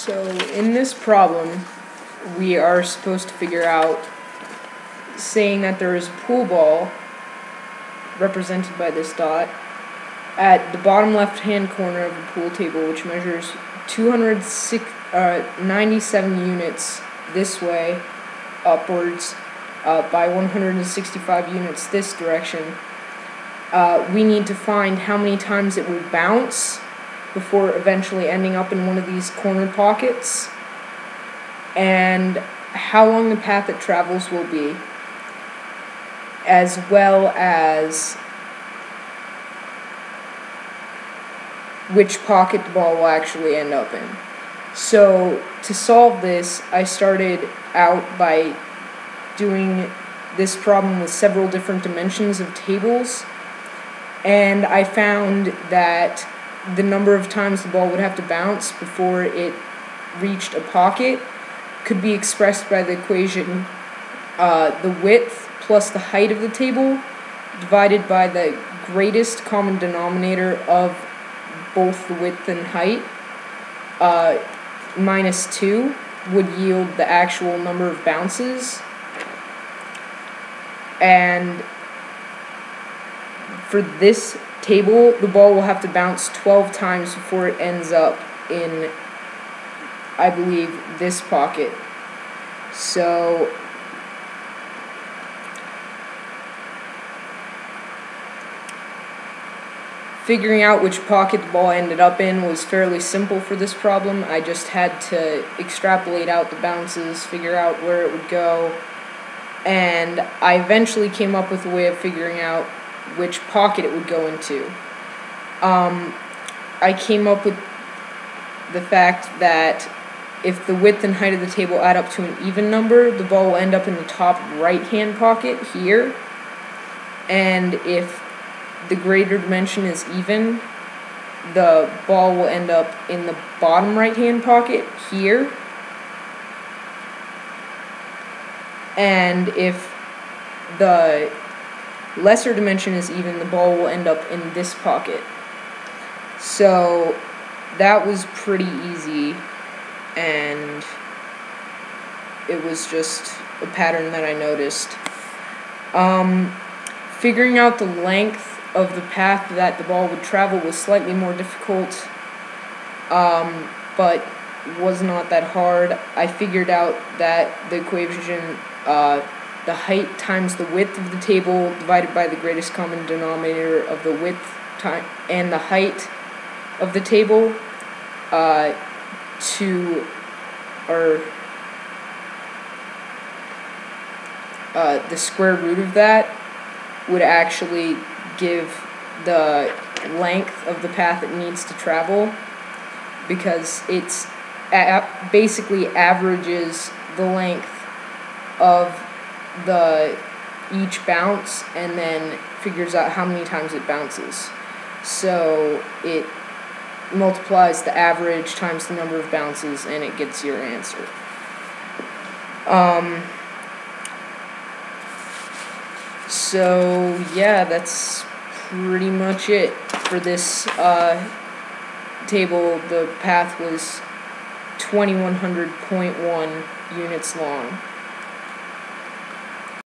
So in this problem, we are supposed to figure out, saying that there is a pool ball, represented by this dot, at the bottom left-hand corner of the pool table, which measures 297 units this way, upwards, by 165 units this direction. We need to find how many times it will bounce before eventually ending up in one of these corner pockets, and how long the path it travels will be, as well as which pocket the ball will actually end up in. So to solve this, I started out by doing this problem with several different dimensions of tables, and I found that the number of times the ball would have to bounce before it reached a pocket could be expressed by the equation the width plus the height of the table divided by the greatest common denominator of both the width and height, minus 2 would yield the actual number of bounces. And for this table, the ball will have to bounce 12 times before it ends up in, I believe, this pocket. So figuring out which pocket the ball ended up in was fairly simple for this problem. I just had to extrapolate out the bounces, figure out where it would go, and I eventually came up with a way of figuring out which pocket it would go into. I came up with the fact that if the width and height of the table add up to an even number, the ball will end up in the top right-hand pocket here, and if the greater dimension is even, the ball will end up in the bottom right-hand pocket here, and if the lesser dimension is even, the ball will end up in this pocket. So that was pretty easy, and it was just a pattern that I noticed. Figuring out the length of the path that the ball would travel was slightly more difficult, but was not that hard. I figured out that the equation, the height times the width of the table divided by the greatest common denominator of the width and the height of the table, the square root of that would actually give the length of the path it needs to travel, because it's basically averages the length of each bounce and then figures out how many times it bounces. So it multiplies the average times the number of bounces and it gets your answer. So yeah, that's pretty much it for this table. The path was 2100.1 units long.